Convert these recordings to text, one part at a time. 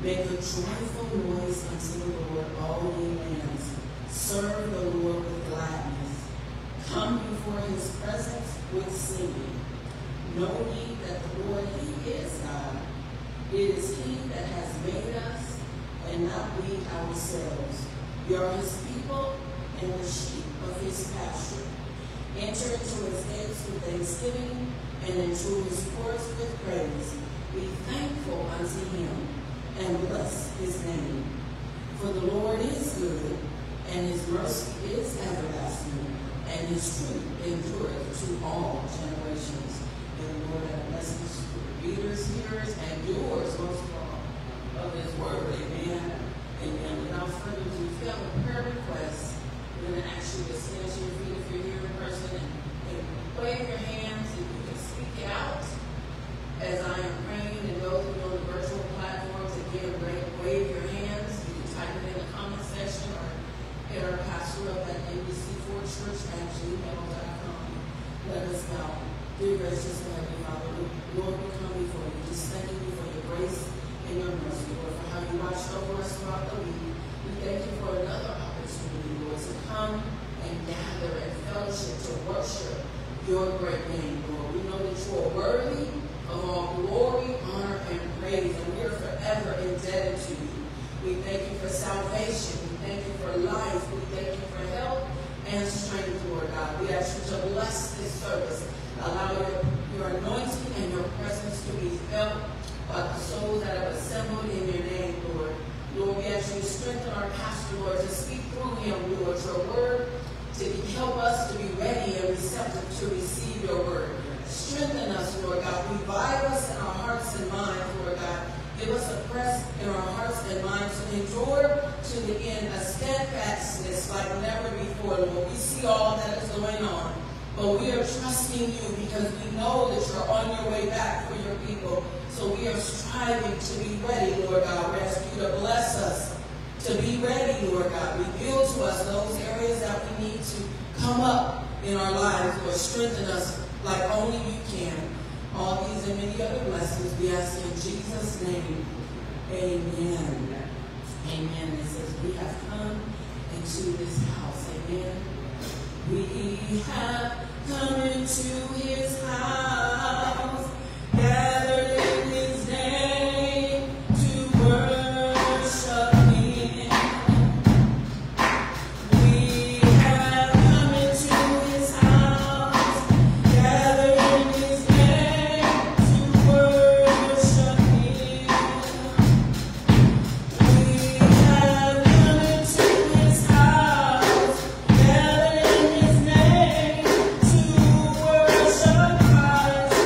Make a joyful noise unto the Lord, all ye lands. Serve the Lord with gladness. Come before his presence with singing. Know ye that the Lord, he is God. It is he that has made us, and not we ourselves. We are his people and the sheep of his pasture. Enter into his gates with thanksgiving, and into his courts with praise. Be thankful unto him, and bless his name. For the Lord is good, and his mercy is everlasting, and his truth endureth to all generations. And the Lord have blessings for the readers, hearers, and doers, most of all, of his word. Amen. Amen. Without further ado, if you have a prayer request, we're going to ask you to stand to your feet if you're here in person and wave your hands, and you can speak it out as I am praying. And those of you on the virtual platforms, again, wave your hands. You can type it in the comment section or hit our pastor up at abc4church@gmail.com. Let us bow. Dear gracious and heavenly Father, Lord, we come before you, just thanking you for your grace and your mercy, Lord, for how you watched over us throughout the week. We thank you for another opportunity, Lord, to come and gather and fellowship, to worship your great name, Lord. We know that you are worthy of all glory, honor, and praise, and we are forever indebted to you. We thank you for salvation. We thank you for life. We thank you for health and strength, Lord God. We ask you to bless this service. Allow your anointing and your presence to be felt by the souls that have assembled in your name, Lord. Lord, we ask you to strengthen our pastor, Lord, to speak through him, Lord, your word, to help us to be ready and receptive to receive your word. Strengthen us, Lord God. Revive us in our hearts and minds, Lord God. Give us a press in our hearts and minds to endure to the end, a steadfastness like never before, Lord. We see all that is going on, but we are trusting you because we know that you're on your way back for your people. So we are striving to be ready, Lord God. We ask you to bless us to be ready, Lord God. Reveal to us those areas that we need to come up in our lives, Lord. Strengthen us like only you can. All these and many other blessings we ask in Jesus' name. Amen. Amen. It says we have come into this house. Amen. We have come into his house, gathered in his name to worship him. We have come into his house, gathered in his name to worship him. We have come into his house, gathered in his name to worship Christ.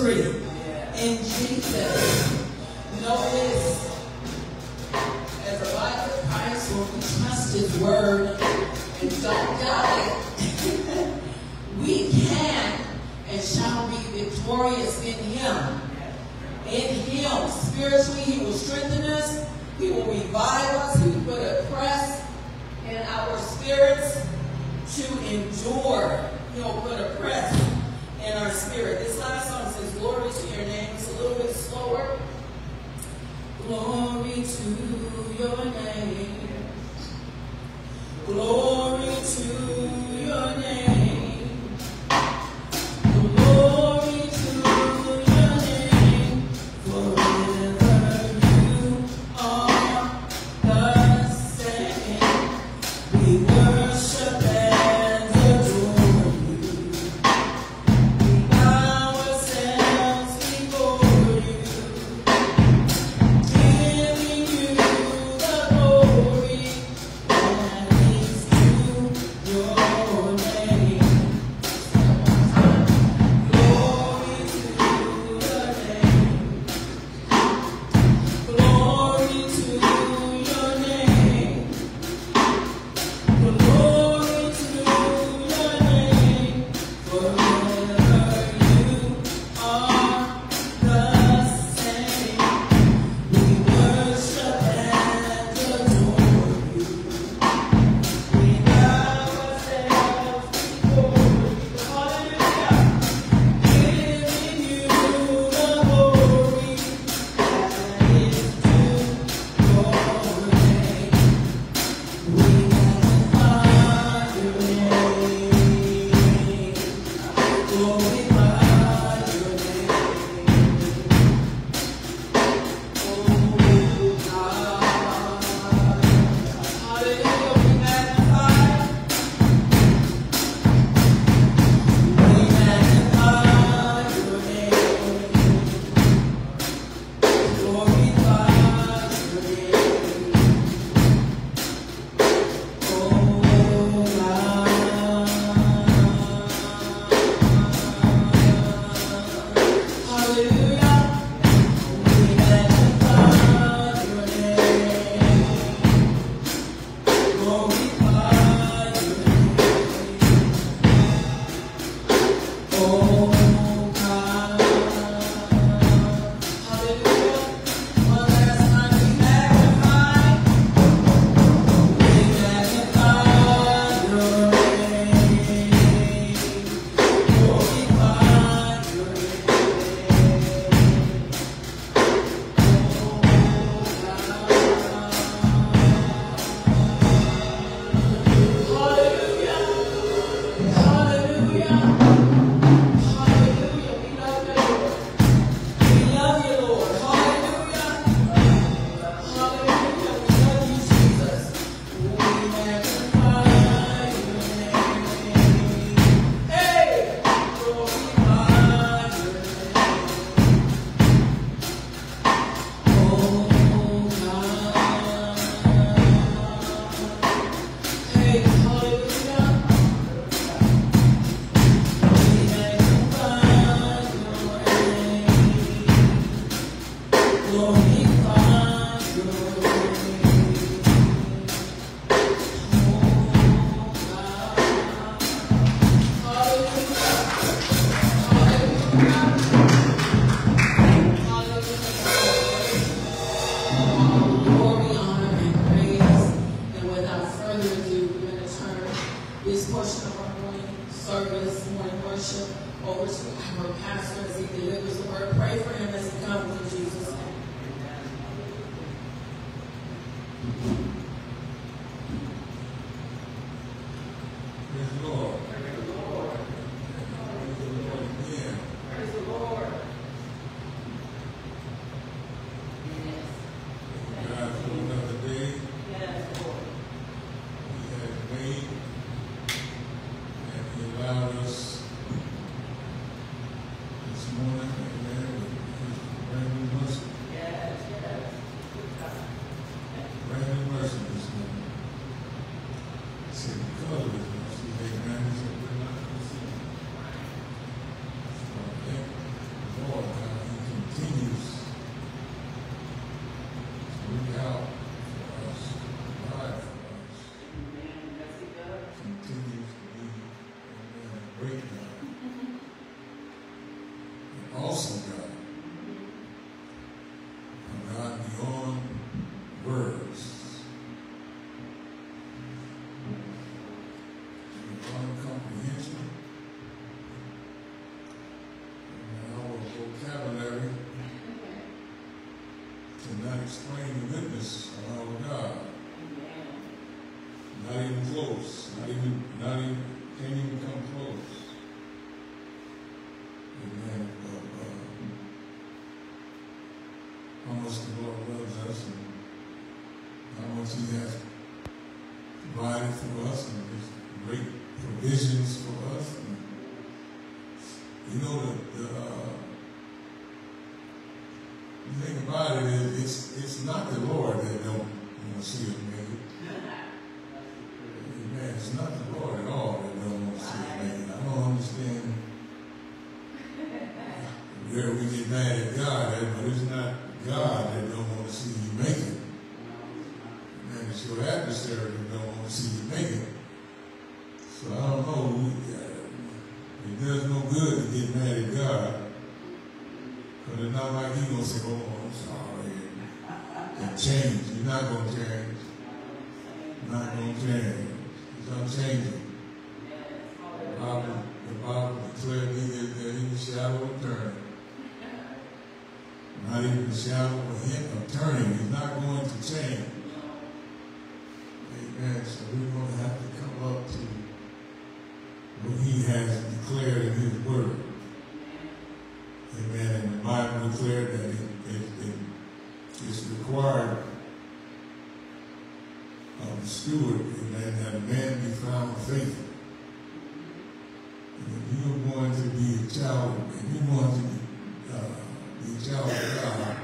victory in Jesus. Know this. As a body of Christ, when we trust His word and don't doubt it, we can and shall be victorious in Him. In Him, spiritually, He will strengthen us. He will revive us. He will put a press in our spirits to endure. He'll put a press in our spirit. This last song says, glory to your name. It's a little bit slower. Glory to your name. Glory to your name. Glory to your name. Forever you are the same. We worship and adore you. We bow ourselves before you. Giving you the glory that is due your name. Glory to your name. Glory to your name. Glory to your name. Forever you are the same. We worship and adore you. We bow ourselves before you. Hallelujah. Giving you the glory that is due your name. We magnify your name. Glorify your name. Oh God. Hallelujah. We magnify. We magnify your name. Glorify your name. Oh God. Hallelujah. We magnify your name. Glorify your name. Oh God. Hallelujah. One last time we magnify. We magnify your name. Glorify your name. Hallelujah. Hallelujah. Hallelujah. We love you, Lord. We love you, Lord. Hallelujah. Hallelujah. We love you, Jesus. We magnify your name. Hey! Glorify your name. Oh God. Hey, hallelujah. We magnify your name. Glorify your name. Oh God. Hallelujah. Hallelujah. Hallelujah. Glory, honor, and praise. And without further ado, we're going to turn this portion of our morning service, morning worship, over to our pastor as he delivers the word. Pray for him as he comes in Jesus' name. Praise the Lord. Praise the Lord. Again. Praise the Lord. God for another day Yes, Lord. He has made, and He allowed us this morning, amen, with His brand new mercy. Yes, yes. Brand new explain the goodness of our God. Not even close. Not even, can't even come close. Amen. How much the Lord loves us and how much He has provided for us and His great provisions for us. And, you know, the thing about it is, it's not the Lord that don't see us make it. Amen. It's not the Lord at all that don't want to see us make it. I don't understand where we get mad at God at, but it's not God that don't want to see you make it. And it's your adversary that don't want to see you make it. So I don't know. It does no good to get mad at God. Because it's not like He's going to say, oh, I'm sorry, and change. You're not going to change. Not going to change. It's unchanging. The Bible declared that He shadow of turning. Not even the shadow of hint of turning. He's not going to change. Amen. So we're going to have to come up to what He has declared in His Word. Amen. And the Bible declared that it's required of the steward, amen, that a man be found faithful. And if you're going to be a child, if you're going to be a child of God,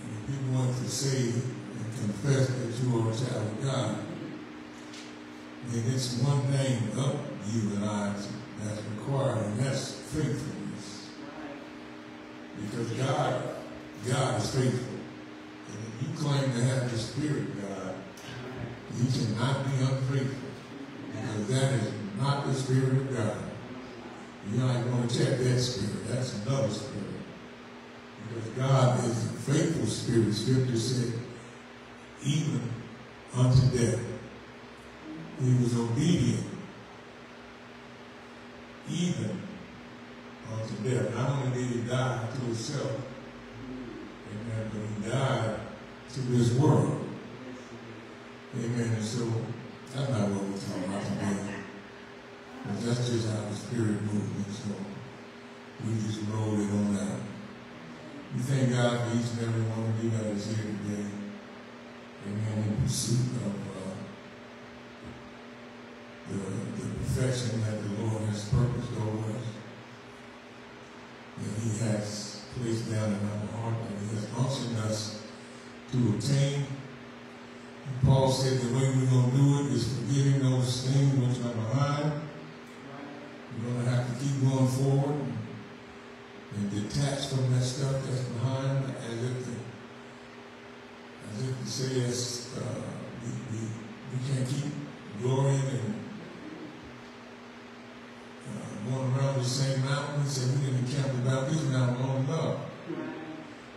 and if you're going to say and confess that you are a child of God, then it's one thing of you and I that's required, and that's faithfulness. Because God is faithful. And if you claim to have the Spirit of God, you cannot be unfaithful. Because that is not the Spirit of God. You're not going to check that spirit. That's another spirit. Because God is a faithful spirit. Scripture said, even unto death. He was obedient. Even unto death. Not only did He die to Himself, amen, but He died to this world. Amen. And so, that's not what we're talking about today. But that's just how the Spirit moves. And so, we just roll it on out. We thank God for each and every one of you that is here today. Amen. In pursuit of the perfection that the Lord has purposed over us. That He has placed down in our heart, that He has unctioned us to obtain. And Paul said the way we're going to do it is forgetting those things which are behind. We're going to have to keep going forward and detach from that stuff that's behind, as if to say we can't keep glorying and going around the same mountain and say we didn't camp about this mountain long enough.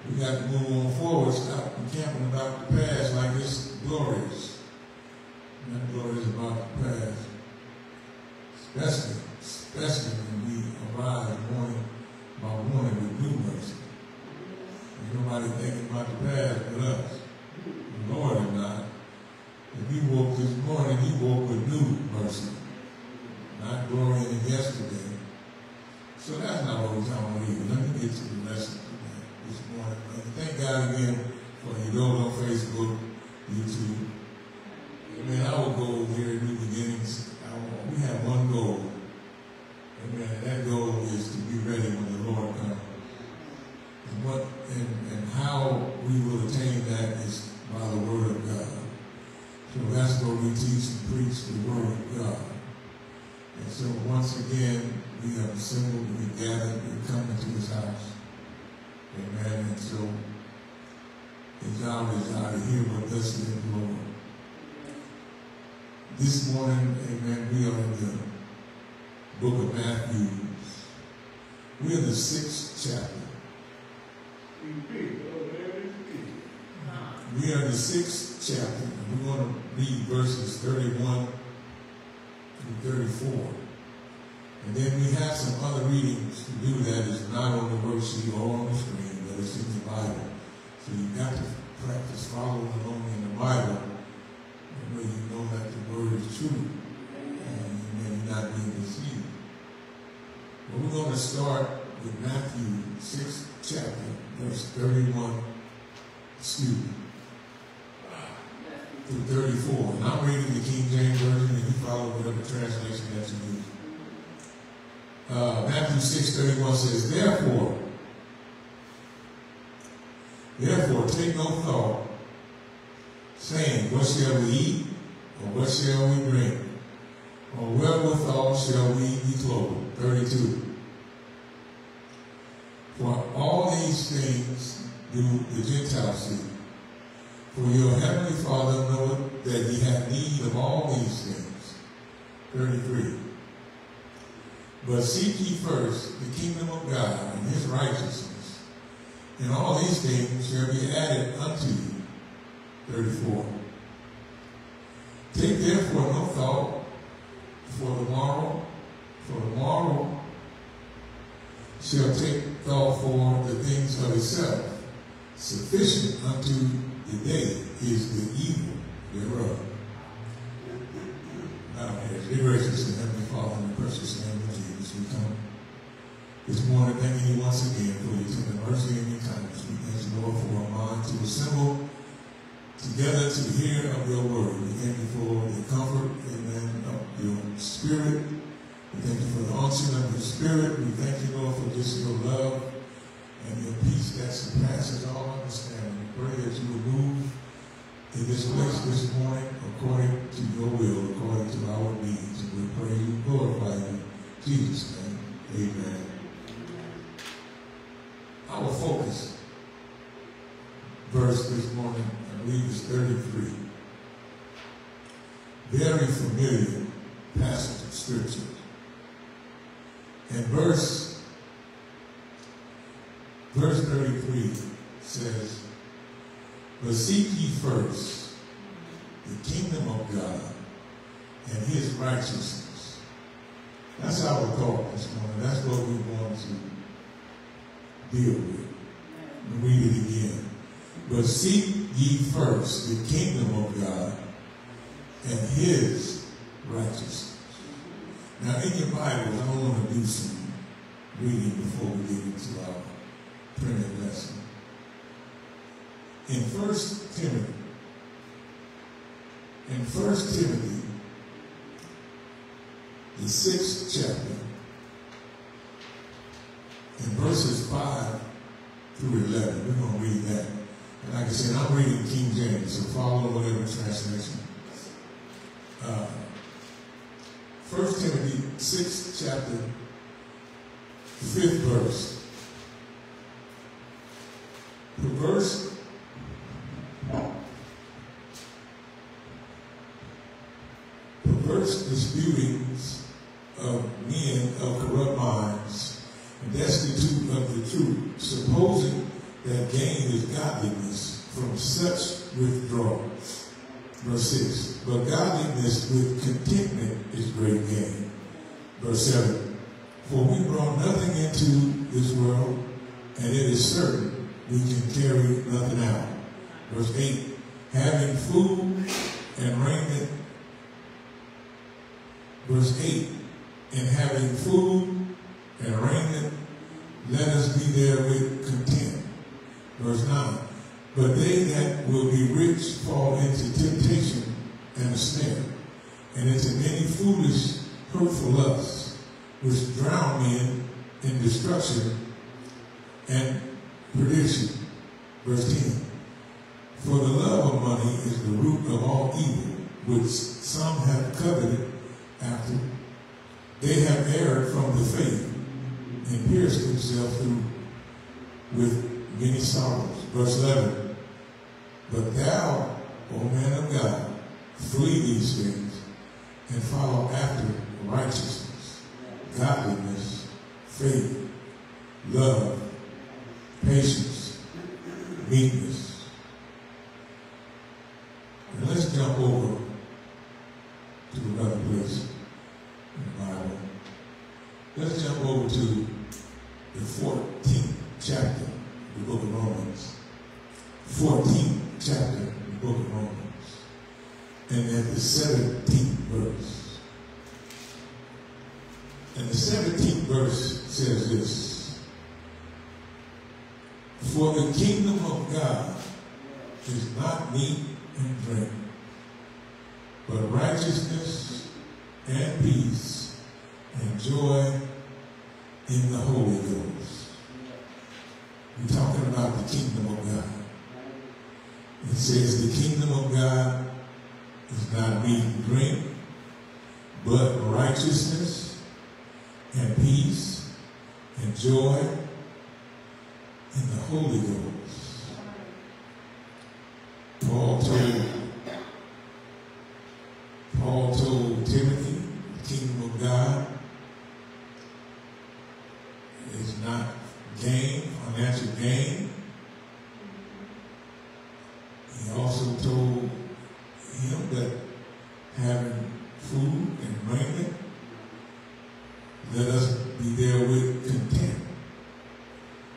We got to move on forward, stop camping about the past like it's glorious. That glory is about the past. Especially when we arise morning by morning with new mercy. Ain't nobody thinking about the past but us. The Lord is not. If He woke this morning, He woke with new mercy. Not glorying in yesterday. So that's not what we're talking about either. Let me get to the lesson today, this morning. Thank God again for you. Those on Facebook, YouTube. Amen. Our goal here at New Beginnings, we have one goal. Amen. And that goal is to be ready when the Lord comes. And how we will attain that is by the Word of God. So that's what we teach and preach, the Word of God. And so once again, we have assembled, we gathered, we come into His house. Amen. And so it's our desire to hear what thus saith the Lord. This morning, amen, we are in the book of Matthew. We are in the 6th chapter. We are in the 6th chapter. And we're going to read verses 31 through 34. And then we have some other readings to do that is not on the worksheet or on the screen, but it's in the Bible. So you got to practice following along in the Bible, the way you know that the word is true, and you may not be deceived. But we're going to start with Matthew 6th chapter, verse 31, through 34. And I'm reading the King James Version, and you follow whatever translation that you use. Matthew 6:31 says, Therefore, take no thought, saying, what shall we eat, or what shall we drink, or wherewithal shall we be clothed? 32. For all these things do the Gentiles seek. For your heavenly Father knoweth that ye have need of all these things. 33. But seek ye first the kingdom of God and his righteousness, and all these things shall be added unto you. 34. Take therefore no thought for the morrow, for the morrow shall take thought for the things of itself. Sufficient unto the day is the evil thereof. Now, dear gracious and heavenly Father, in the precious name of Jesus, we come this morning thanking you once again for your tender mercy and your kindness. We thank you, Lord, for our mind to assemble together to hear of your word. We thank you for the comfort, amen, of your spirit. We thank you for the unction of your spirit. We thank you, Lord, for just your love and your peace that surpasses all understanding. We pray that you will move in this place this morning according to your will, according to our needs. And we pray you glorify you. In Jesus' name, amen. Our focus verse this morning, I believe, is 33. Very familiar passage of Scripture. And verse 33 says, but seek ye first the kingdom of God and his righteousness. That's our goal this morning. That's what we want to deal with. Read it again. But seek ye first the kingdom of God and his righteousness. Now in your Bibles, I want to do some reading before we get into our printed lesson. In 1 Timothy, the 6th chapter, in verses 5 through 11, we're going to read that. And like I said, I'm reading King James, so follow whatever translation. 1 Timothy 6th chapter, 5th verse. Perverse disputings of men of corrupt minds, and destitute of the truth, supposing that gain is godliness, from such withdraw. Verse 6, but godliness with contentment is great gain. Verse 7, for we brought nothing into this world, and it is certain we can carry nothing out. Verse 8, having food and raiment. Verse 8, and having food and raiment, let us be therewith content. Verse 9, but they that will be rich fall into temptation and a snare, and into many foolish, hurtful lusts, which drown men in destruction and perdition. Verse 10, for the love of money is the root of all evil, which some have coveted after. They have erred from the faith and pierced themselves through with many sorrows. Verse 11, but thou, O man of God, flee these things and follow after righteousness, godliness, faith, love, patience, meekness. And let's jump over to another place in the Bible. Let's jump over to the 14th chapter of the book of Romans. 14th 14th chapter in the book of Romans, and at the 17th verse. And the 17th verse says this: "For the kingdom of God is not meat and drink, but righteousness and peace and joy in the Holy Ghost." We're talking about the kingdom of God. It says the kingdom of God is not meat and drink, but righteousness and peace and joy in the Holy Ghost. Paul told Timothy, the kingdom of God is not gain, financial gain. He also told him that having food and raiment, let us be therewith content.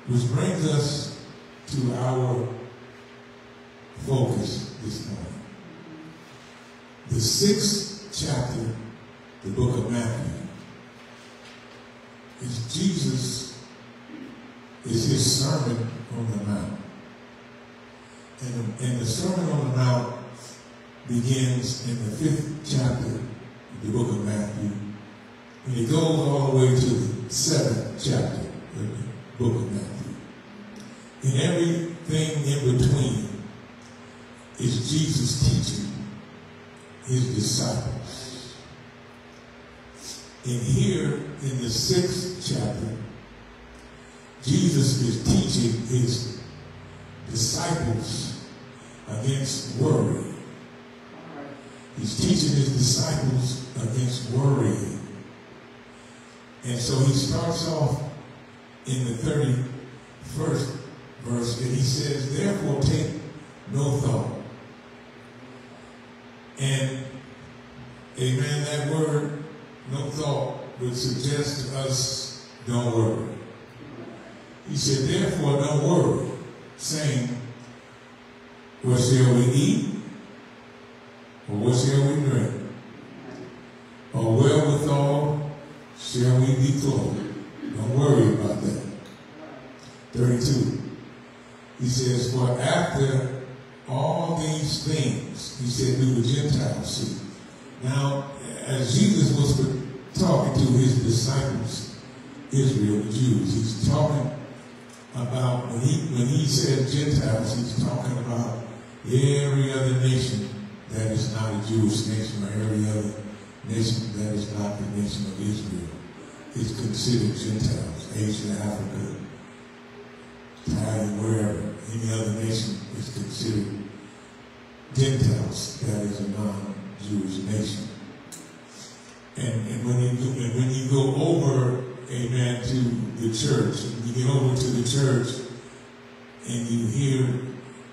Which brings us to our focus this morning. The 6th chapter, the book of Matthew, is his Sermon on the Mount. And the Sermon on the Mount begins in the 5th chapter of the book of Matthew, and it goes all the way to the 7th chapter of the book of Matthew. And everything in between is Jesus teaching his disciples. And here in the 6th chapter, Jesus is teaching his disciples against worry. He's teaching his disciples against worrying. And so he starts off in the 31st verse, and he says, "Therefore take no thought." And, amen, that word, no thought, would suggest to us, don't worry. He said, "Therefore don't worry, saying, what shall we eat? Or what shall we drink? Or wherewithal shall we be clothed?" Don't worry about that. 32. He says, "For after all these things," he said, "do the Gentiles seek." Now, as Jesus was talking to his disciples, Israel, the Jews, he's talking about, when he said Gentiles, he's talking about every other nation that is not a Jewish nation, or every other nation that is not the nation of Israel is considered Gentiles. Asia, Africa, Italian, wherever, any other nation is considered Gentiles. That is a non-Jewish nation. And when you go over, amen, to the church, and you get over to the church and you hear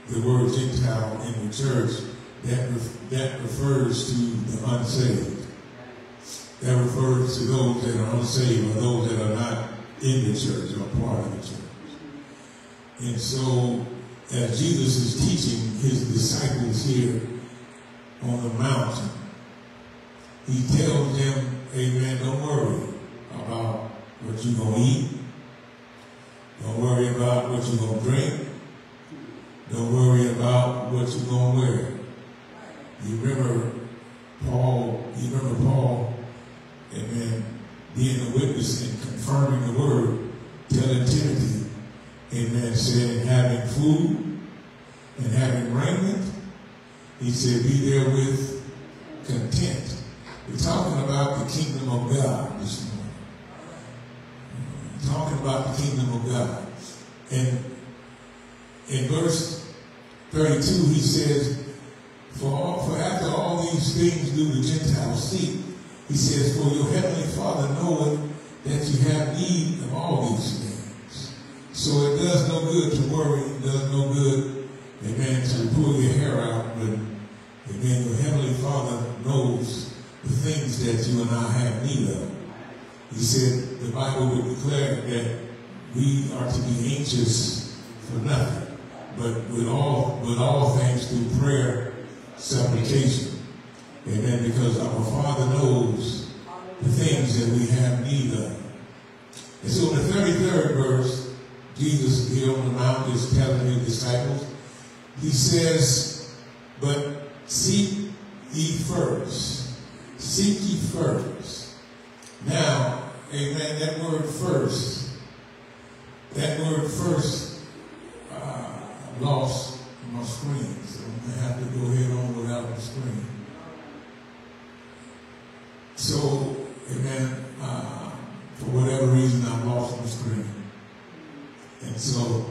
the word Gentile in the church, that refers to the unsaved. That refers to those that are unsaved, or those that are not in the church or part of the church. And so, as Jesus is teaching his disciples here on the mountain, he tells them, amen, don't worry about what you're going to eat. Don't worry about what you're going to drink. Don't worry about what you're going to wear. You remember Paul, amen, being a witness and confirming the word, telling Timothy, amen, saying, having food and having raiment, he said, be therewith content. We're talking about the kingdom of God this morning. We're talking about the kingdom of God. And in verse 32, he says, for after all these things do the Gentiles seek. He says, for your heavenly Father knoweth that you have need of all these things. So it does no good to worry. It does no good, amen, to pull your hair out. But, amen, your heavenly Father knows the things that you and I have need of. He said the Bible would declare that we are to be anxious for nothing. but with all things through prayer, supplication. Amen. Because our Father knows the things that we have need of. And so in the 33rd verse, Jesus here on the mount is telling his disciples, he says, but seek ye first. Seek ye first. Now, amen, that word first lost my screen, so I'm going to have to go ahead on without the screen. So, amen, for whatever reason, I lost my screen. And so,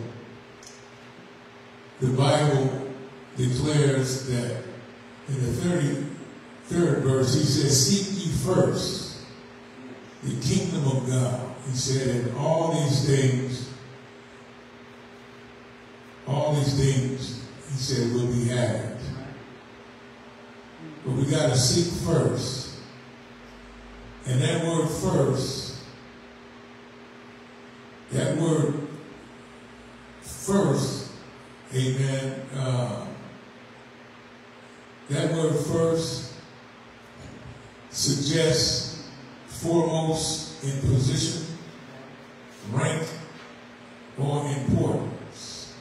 the Bible declares that in the 33rd verse, he says, seek ye first the kingdom of God. He said, and all these things, he said, will be added. But we got to seek first. And that word first, amen, that word first suggests foremost in position, rank, or importance.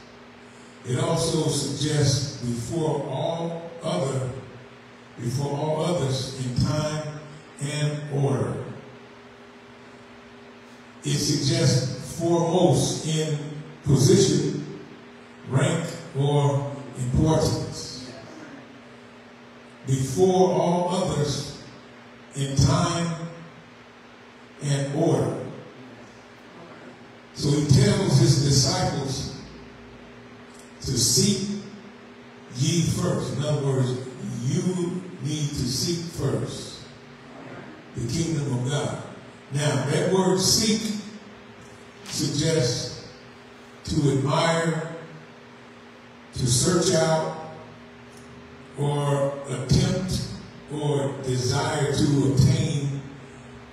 It also suggests before all others in time and order. It suggests foremost in position, rank, or importance. Before all others in time and order. So he tells his disciples to seek ye first. In other words, you need to seek first the kingdom of God. Now, that word seek suggests to admire, to search out, or attempt, or desire to obtain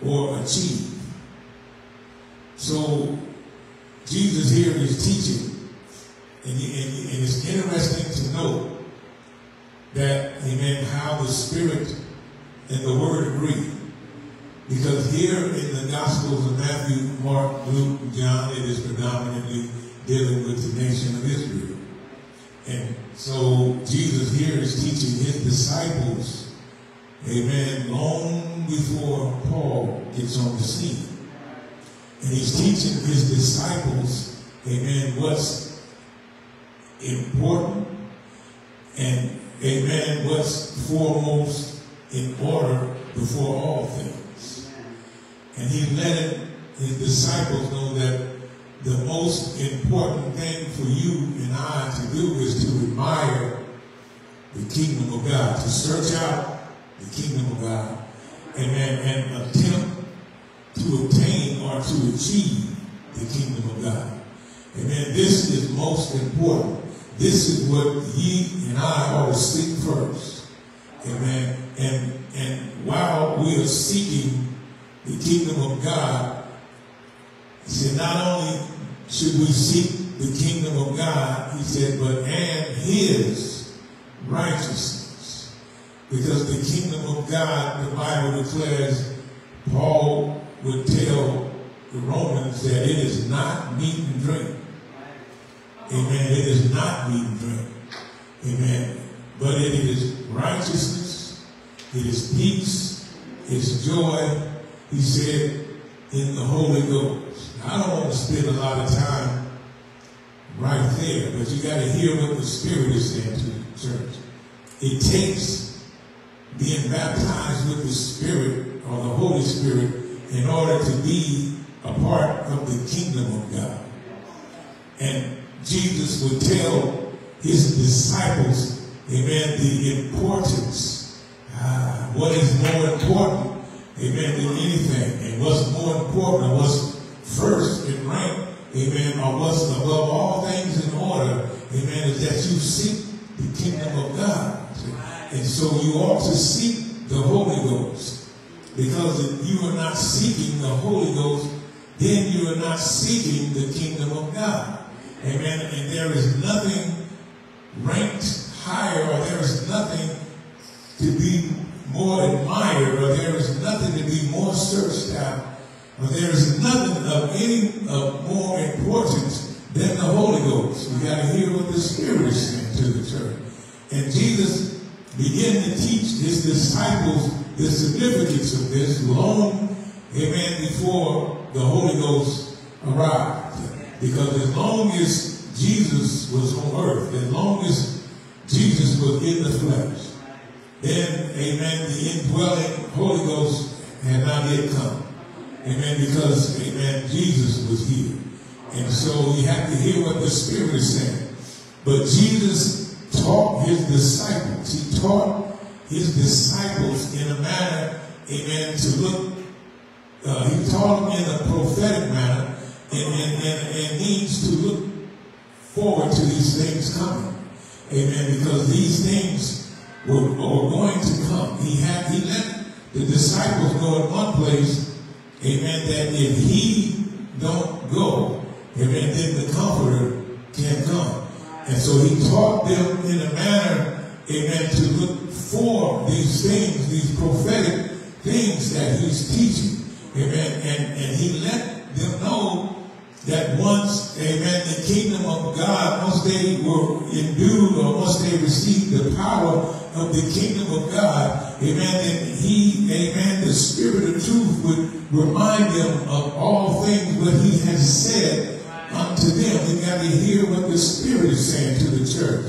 or achieve. So, Jesus here is teaching, and it's interesting to note that, amen, how the Spirit and the Word agree. Because here in the Gospels of Matthew, Mark, Luke, and John, it is predominantly dealing with the nation of Israel. And so Jesus here is teaching his disciples, amen, long before Paul gets on the scene. And he's teaching his disciples, amen, what's important and, amen, what's foremost in order before all things. And he let his disciples know that the most important thing for you and I to do is to admire the kingdom of God, to search out the kingdom of God, amen, and attempt to obtain or to achieve the kingdom of God. Amen. This is most important. This is what ye and I ought to seek first. Amen. And while we are seeking the kingdom of God, he said, not only should we seek the kingdom of God, he said, but and his righteousness. Because the kingdom of God, the Bible declares, Paul would tell the Romans that it is not meat and drink. Amen. It is not meat and drink. Amen. But it is righteousness. It is peace. It's joy. He said in the Holy Ghost. Now, I don't want to spend a lot of time right there, but you got to hear what the Spirit is saying to the church. It takes being baptized with the Spirit or the Holy Spirit in order to be a part of the kingdom of God. And Jesus would tell his disciples, amen, the importance, what is more important, amen, than anything, and what's more important, or what's first in rank, amen, or what's above all things in order, amen, is that you seek the kingdom of God. And so you ought to seek the Holy Ghost. Because if you are not seeking the Holy Ghost, then you are not seeking the kingdom of God. Amen. And there is nothing ranked higher, or there is nothing to be more admired, or there is nothing to be more searched out, or there is nothing of any of more importance than the Holy Ghost. We got to hear what the Spirit is saying to the church. And Jesus began to teach his disciples the significance of this long, amen, before the Holy Ghost arrived. Because as long as Jesus was on earth, as long as Jesus was in the flesh, then, amen, the indwelling Holy Ghost had not yet come. Amen, because, amen, Jesus was here. And so you have to hear what the Spirit is saying. But Jesus taught his disciples. He taught his disciples in a manner, amen, to look, he taught them in a prophetic manner, and needs to look forward to these things coming. Amen, because these things were going to come. He let the disciples know in one place, amen, that if he don't go, amen, then the Comforter can come. And so he taught them in a manner, amen, to look for these things, these prophetic things that he's teaching. Amen. And he let them know that once, amen, the kingdom of God, once they were endued, or once they received the power of the kingdom of God, amen, then he, amen, the Spirit of truth would remind them of all things what he has said unto them. We got to hear what the Spirit is saying to the church.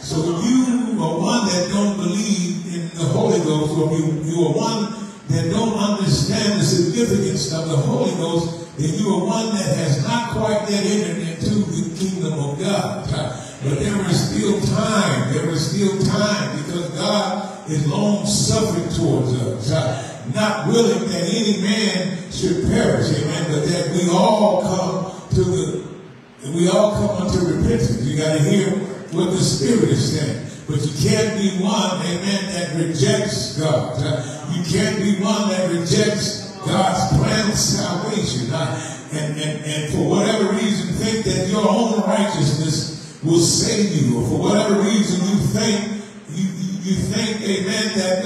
So if you are one that don't believe in the Holy Ghost, or you are one that don't understand the significance of the Holy Ghost, then you are one that has not quite yet entered into the kingdom of God. But there is still time. There is still time, because God is long-suffering towards us, not willing that any man should perish, amen, but that we all come unto repentance. You got to hear what the Spirit is saying. But you can't be one, amen, that rejects God. You can't be one that rejects God's plan of salvation. And for whatever reason think that your own righteousness will save you, or for whatever reason you think, amen, that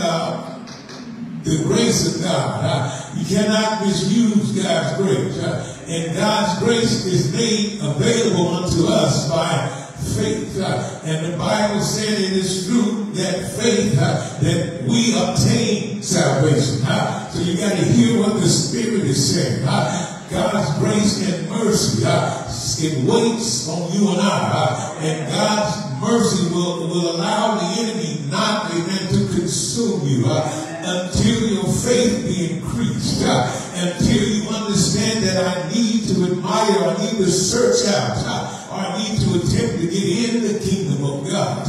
the grace of God, you cannot misuse God's grace. And God's grace is made available unto us by faith. And the Bible said it is through that faith that we obtain salvation. So you got to hear what the Spirit is saying. God's grace and mercy, it waits on you and I. And God's mercy will allow the enemy not, amen, to consume you until your faith be increased. Until you understand that I need to admire, I need to search out, or I need to attempt to get in the kingdom of God.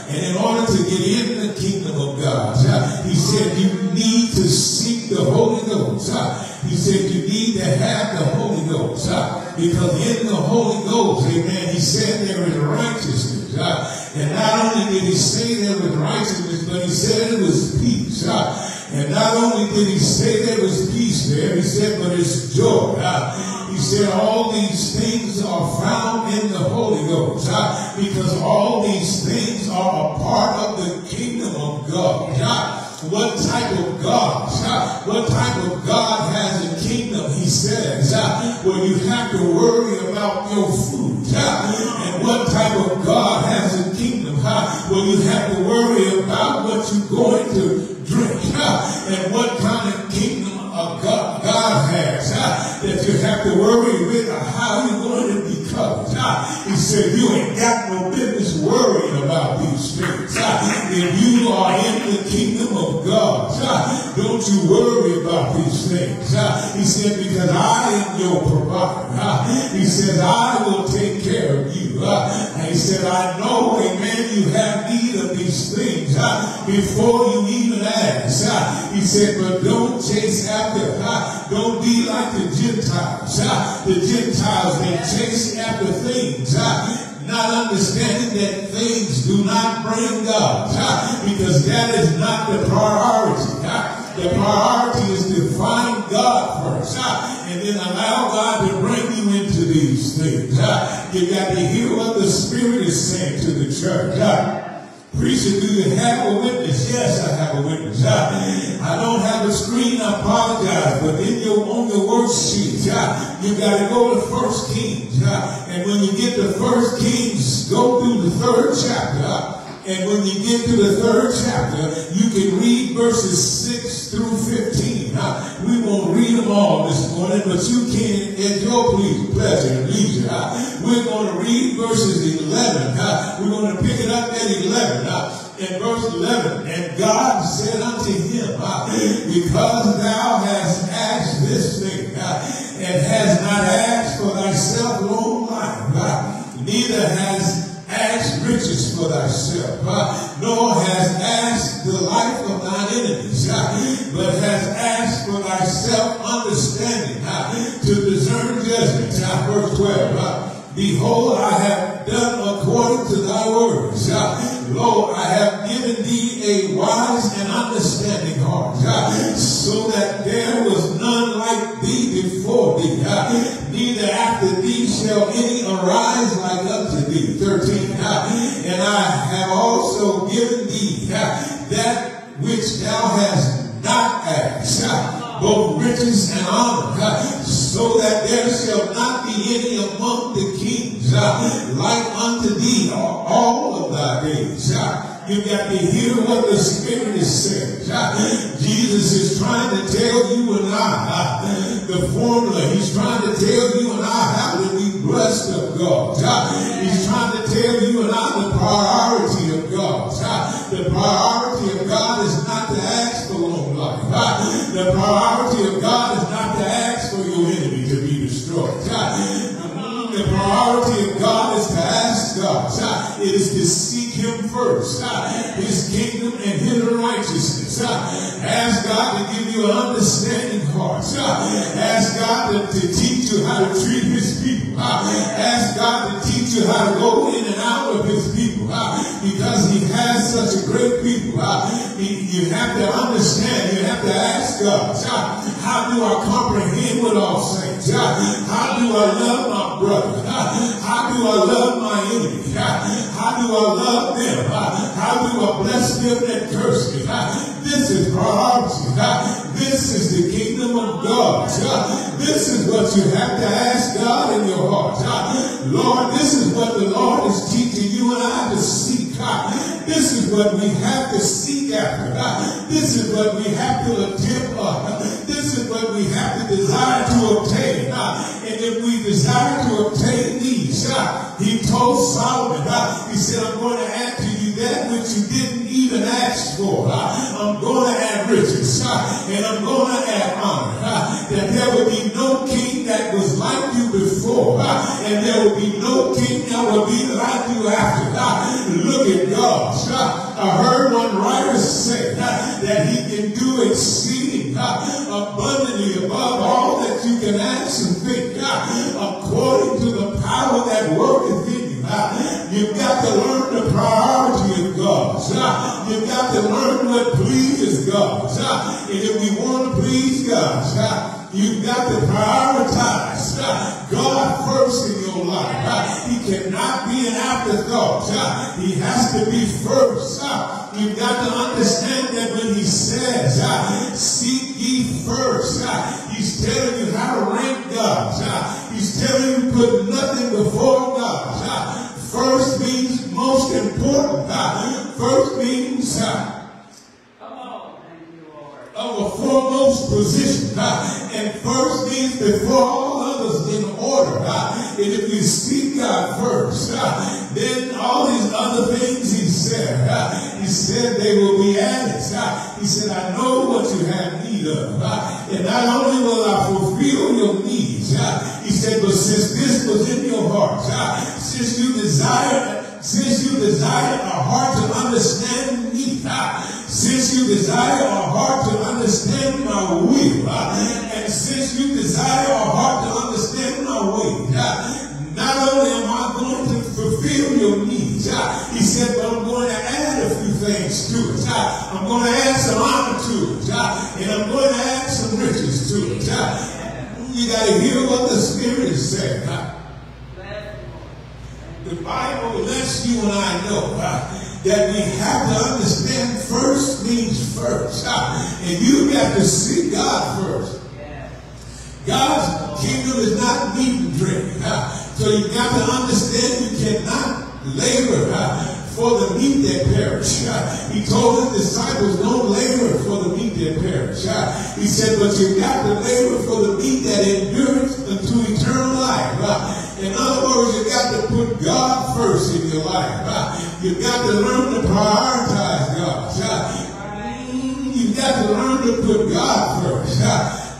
And in order to get in the kingdom of God, he said you need to seek the Holy Ghost. He said you need to have the Holy Ghost. Because in the Holy Ghost, amen, he said there is righteousness. And not only did he say there was righteousness, but he said it was peace. And not only did he say there was peace there, he said, but it's joy. He said all these things are found in the Holy Ghost, because all these things are a part of the kingdom of God. What type of God? What type of God has a kingdom, he says, where you have to worry about your food? And what type of God has a kingdom where you have to worry about what you're going to drink? And what kind of kingdom of God has that you have to worry with how you're going to be covered? He said you ain't got no business worrying about these things. If you are in the kingdom of God, don't you worry about these things. He said, because I am your provider. He said, I will take care of you. And he said, I know, amen, you have need of these things before you even ask. He said, but don't chase after, don't be like the Gentiles. The Gentiles, they chase after things, not understanding that things do not bring God, because that is not the priority. The priority is to find God first, and then allow God to bring you into these things. You got to hear what the Spirit is saying to the church. Preacher, do you have a witness? Yes, I have a witness. I don't have a screen, I apologize, but on your worksheet, you got to go to 1 Kings. And when you get to 1 Kings, go through the 3rd chapter. And when you get to the 3rd chapter, you can read verses 6 through 15. We won't read them all this morning, but you can at your pleasure and leisure. We're going to read verses 11. We're going to pick it up at 11. In verse 11, and God said unto him, because thou hast asked this thing, and hast not asked for thyself long life, neither hast asked riches for thyself, nor has asked the life of thine enemies, but has asked for thyself understanding to discern judgment. Verse 12, behold, I have done according to thy words. Lo, I have given thee a wise and understanding heart, so that there was none like thee before thee, neither after thee shall any arise like unto thee. 13. And I have also given thee that which thou hast not asked, both riches and honor, so that there shall not be any among the kings like unto thee all of thy days. You got to hear what the Spirit is saying. Jesus is trying to tell you and I the formula. He's trying to tell you and I how to be blessed of God. He's trying to tell you and I the priority of God. The priority of God is not to ask for long life. The priority of God is not to ask for your enemy to be destroyed. The priority of God is to ask God. It is to seek him first, his kingdom and his righteousness. Ask God to give you an understanding heart. Ask God to teach you how to treat his people. Ask God to teach you how to go in and out of his people, because he has such a great people. You have to understand, you have to ask God, how do I comprehend with all saints? How do I love my brother? How do I love my enemy? How do I love them? How do I bless them that curse me? This is priority. This is the kingdom of God. This is what you have to ask God in your heart. Lord, this is what the Lord is teaching you and I to seek. This is what we have to seek after. This is what we have to attempt. This is what we have to desire to obtain. And if we desire to obtain these, he told Solomon, he said, I'm going to add to you that which you didn't even ask for. I'm going to add riches, and I'm going to add honor. That there will be no king that was like you before, and there will be no king that will be like you after. Look at God. I heard one writer say that he can do exceeding abundantly above all that you can ask and think, according to the power that worketh in you. You've got to learn the priority of God. You've got to learn what pleases God. And if we want to please God, you've got to prioritize God first in your life. He cannot be an afterthought. He has to be first. You've got to understand that when he says, seek ye first, he's telling you how to rank God. He's telling you put nothing before God. First means most important. First means of a foremost position. And first means before all others in order. And if you seek God first, then all these other things he said they will be added. He said, I know what you have need of. And not only will I fulfill your needs, he said, but since this was in your heart, since you desire a heart to understand me, since you desire a heart to understand my will, and since you desire a heart to understand my way, not only am I going to fulfill your needs, he said, but I'm going to add a few things to it. I'm going to add some honor to it, and I'm going to add some riches to it. You got to hear what the Spirit is saying. The Bible lets you and I know that we have to understand first means first. And you got to seek God first. God's kingdom is not meat and drink. So you got to understand you cannot labor for the meat that perish. He told his disciples, don't labor for the meat that perish. He said, but you got to labor for the meat that endures unto eternal life. In other words, you got to put God first in your life. You got to learn to prioritize God. You got to learn to put God first.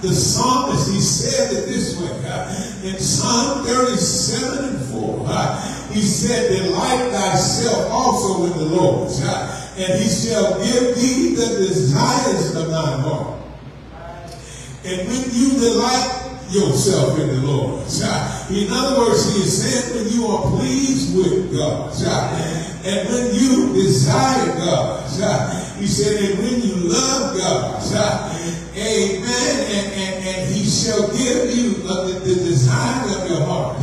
The psalmist, he said it this way, in Psalm 37 and 4, he said, delight thyself also in the Lord, and he shall give thee the desires of thine heart. And when you delight yourself in the Lord, in other words, he is saying when you are pleased with God, and when you desire God, he said, and when you love God, amen, and he shall give you the desire of your heart.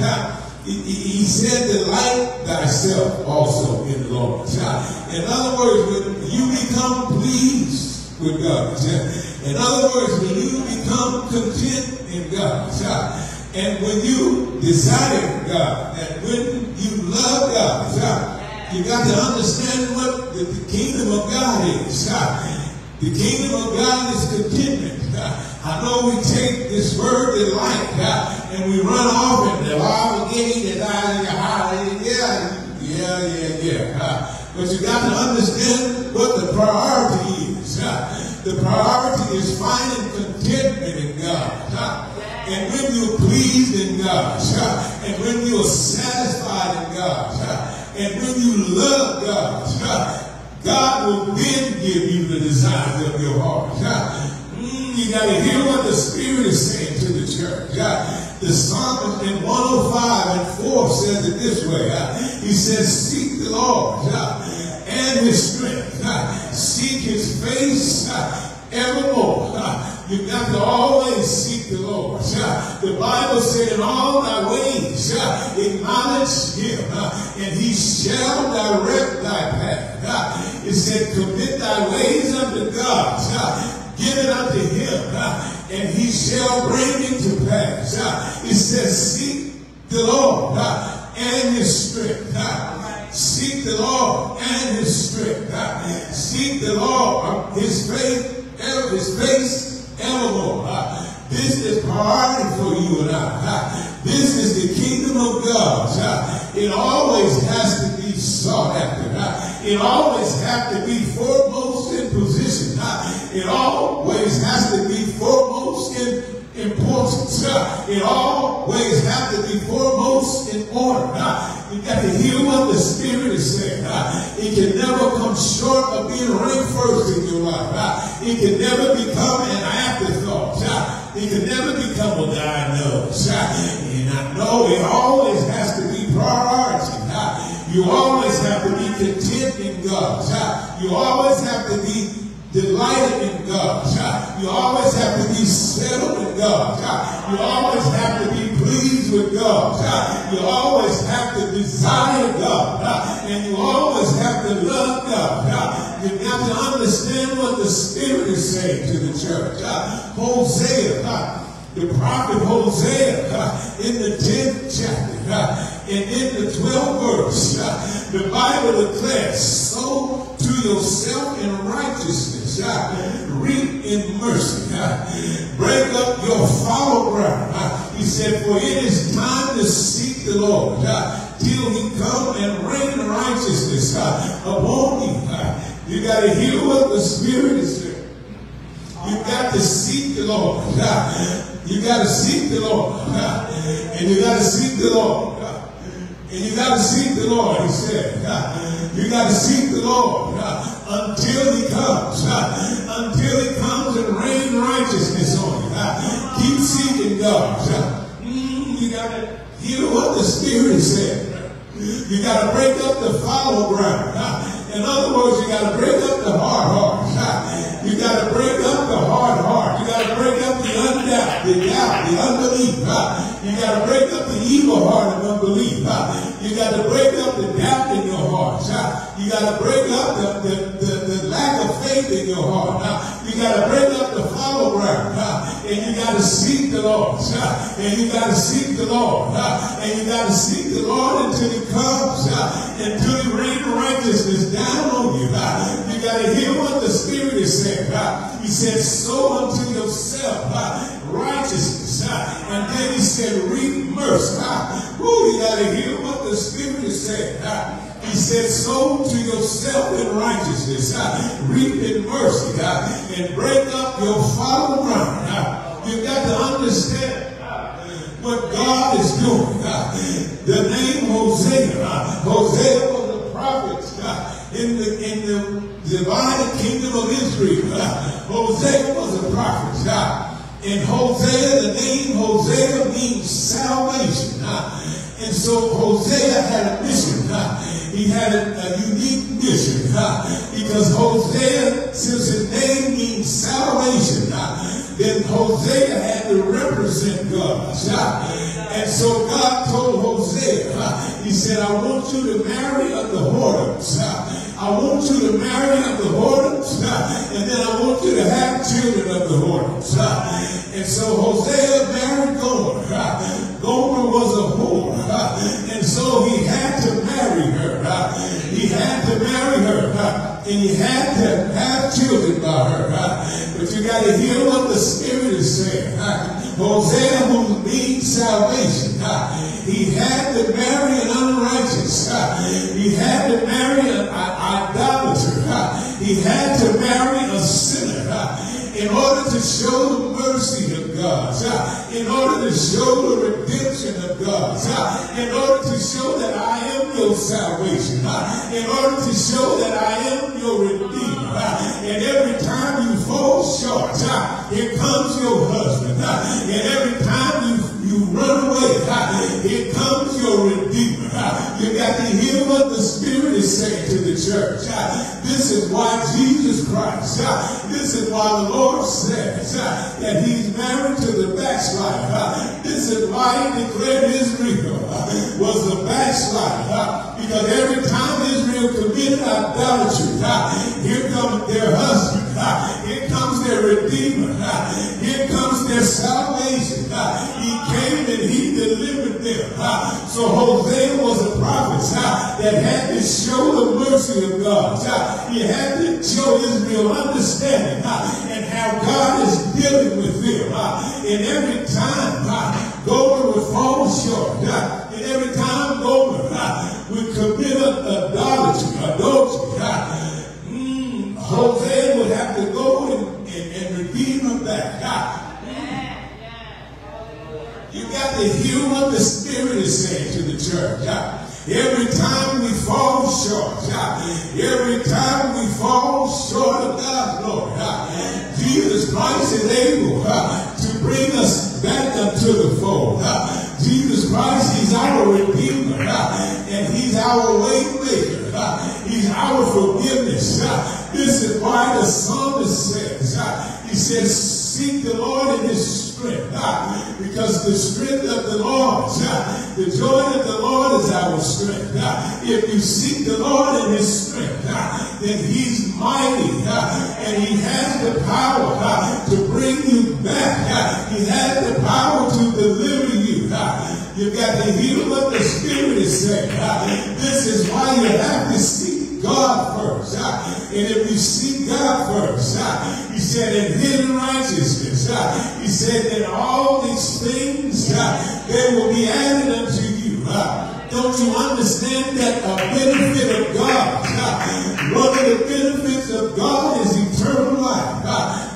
He said, delight thyself also in the Lord. In other words, when you become pleased with God, in other words, when you become content in God, and when you desire God, and when you love God, you got to understand what the kingdom of God is. The kingdom of God is contentment. I know we take this word delight and we run off and the Bible gave it. But you got to understand what the priority is. The priority is finding contentment in God. And when you're pleased in God, and when you're satisfied in God, and when you love God, God will then give you the desires of your heart. You got to hear what the Spirit is saying to the church. The psalmist in 105 and 4 says it this way. He says, seek the Lord and his strength. Seek his face evermore. You got to always seek the Lord. The Bible said, in all thy ways acknowledge him, and he shall direct thy path. It said, commit thy ways unto God. Give it unto him, and he shall bring it to pass. It says, seek the Lord and his strength. Seek the Lord and his strength. Seek the Lord, his face evermore. This is priority for you and I. This is the kingdom of God. It always has to be sought after. It always has to be foremost in position. It always has to be foremost in importance. It always has to be foremost in order. You got to hear what the Spirit is saying. It can never come short of being ranked first in your life. It can never become an afterthought. It can never become what God knows. And I know it always has to be priority. You always have to be content in God. You always have to be delighted in God. You always have to be settled in God. You always have to be pleased with God. You always have to desire God. And you always have to love God. You got to understand what the Spirit is saying to the church. Hosea, the prophet Hosea, in the 10th chapter, and in the 12th verse, the Bible declares, sow to yourself in righteousness, reap in mercy, break up your fallow ground. He said, for it is time to seek the Lord till he come and rain righteousness upon you. You got to hear what the Spirit is saying. You got to seek the Lord. You got to seek the Lord. And you got to seek the Lord. And you got to seek the Lord, he said. You got to seek the Lord until he comes. Until he comes and rain righteousness on you. Keep seeking God. You got to hear what the Spirit said. You got to break up the fallow ground. In other words, you got to break up the hard heart. You got to break up the hard heart. You got to break up the undoubt, the doubt, the unbelief. You got to break up the evil heart. unbelief. You got to break up the doubt in your heart. You got to break up the lack of faith in your heart. You got to break up the follow ground. And you got to seek the Lord. And you got to seek the Lord. And you got to seek the Lord until he comes. Until he rain righteousness down on you. You got to hear what the Spirit is saying. He said, sow unto yourself righteousness. And then he said, reap mercy. You got to hear what the Spirit is saying. He said, sow to yourself in righteousness, reap in mercy, and break up your fallow ground. You've got to understand what God is doing. The name Hosea. Hosea was a prophet in the divided kingdom of Israel. Hosea was a prophet. In Hosea, the name Hosea means salvation. And so Hosea had a mission. He had a unique mission. Because Hosea, since his name means salvation, then Hosea had to represent God. And so God told Hosea, he said, I want you to marry unto whoredoms. I want you to marry unto whoredoms, and then I want you to have children of the whoredoms. And so Hosea married Gomer. Gomer was a whore. And so he had to marry her. He had to marry her. And he had to have children by her. But you got to hear what the Spirit is saying. Hosea, who means salvation, he had to marry an unrighteous. He had to marry an idolater. He had to marry a sinner in order to show the mercy of God, in order to show the redemption of God, in order to show that I am your salvation, in order to show that I am your redeemer. And every time you fall short, here comes your husband. And every time you run away, here comes your redeemer. You got to hear what the Spirit is saying to the church. This is why Jesus Christ, this is why the Lord says that he's married to the backslider. This is why he declared Israel was a backslider. Because every time Israel committed idolatry, here comes their husband. Here comes their redeemer. Here comes their salvation. He came and he delivered them. So Hosea was a prophet that had to show the mercy of God. He had to show Israel understanding and how God is dealing with them. And every time Gomer would fall short, and every time Gomer would commit adultery, Hosea would have to go and redeem her back. You got to hear what the Spirit is saying to the church. Every time we fall short, every time we fall short of God's glory, Jesus Christ is able to bring us back unto the fold. Jesus Christ, he's our Redeemer, and he's our way maker. He's our forgiveness. This is why the psalmist says, he says, seek the Lord in his strength. Because the strength of the Lord, the joy of the Lord is our strength. If you seek the Lord in his strength, then he's mighty. And he has the power to bring you back. He has the power to deliver you. You've got to hear what the Spirit is saying. This is why you have to seek God first. And if you seek God first, he said in hidden righteousness, he said that all these things, they will be added unto you. Don't you understand that a benefit of God, one of the benefits of God is eternal life.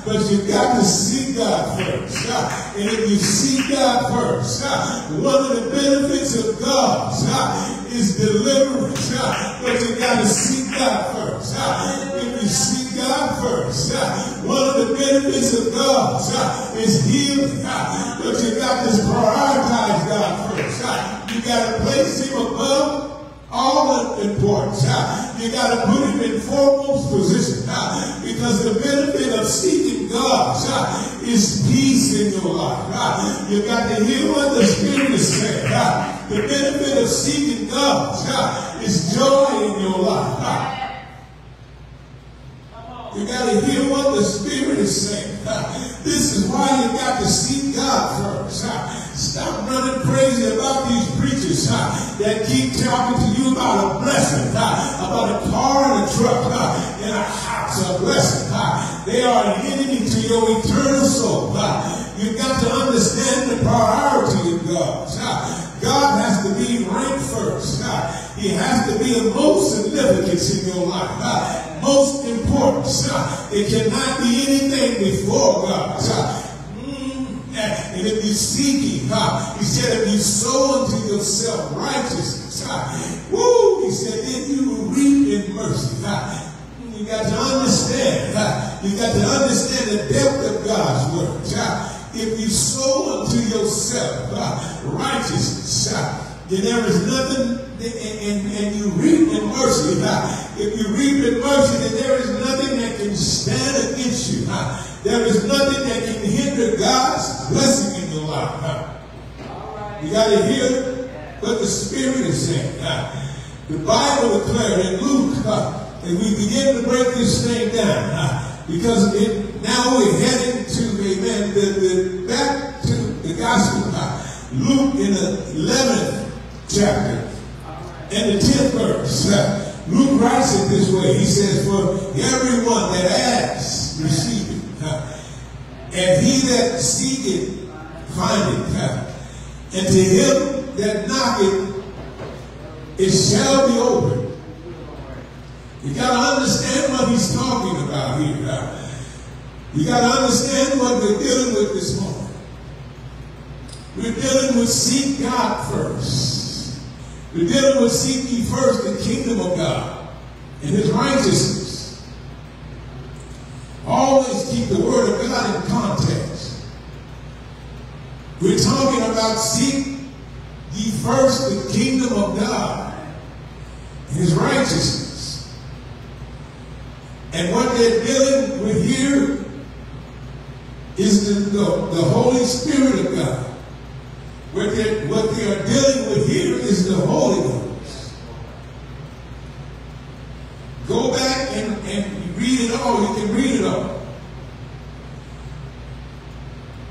But you've got to seek God first. And if you seek God first, one of the benefits of God is deliverance. But you've got to seek God first. If you seek God first, one of the benefits of God is healing. But you've got to prioritize God first. You got to place him above all importance. You got to put him in foremost position because the benefit of seeking God is peace in your life. You got to hear what the Spirit is saying. The benefit of seeking God is joy in your life. You got to hear what the Spirit is saying. This is why you got to seek God first. Stop running crazy about these preachers that keep talking to you about a blessing, about a car and a truck and a house, a blessing. They are an enemy to your eternal soul. You've got to understand the priority of God. God has to be ranked first. He has to be of most significance in your life. Most importance. It cannot be anything before God. And if you seek him, he said, if you sow unto yourself righteousness, he said, then you will reap in mercy. You got to understand. You got to understand the depth of God's word. If you sow unto yourself righteousness, then there is nothing, and you reap in mercy. If you reap in mercy, then there is nothing that can stand against you. There is nothing that can hinder God's blessing in your life. You got to hear what the Spirit is saying. The Bible declared in Luke, and we begin to break this thing down, because now we're heading to, back to the gospel. Luke in the 11th chapter and the 10th verse. Luke writes it this way. He says, for everyone that asks, receive it. And he that seeketh, findeth. And to him that knocketh, it shall be opened. You got to understand what he's talking about here. You got to understand what we're dealing with this morning. We're dealing with seek God first. We're dealing with seek ye first the kingdom of God and his righteousness. Always keep the word of God in context. We're talking about seek ye first the kingdom of God and his righteousness. And what they're dealing with here is the Holy Spirit of God. What they are dealing with here is the Holy Ghost. Go back and read it all. You can read it all.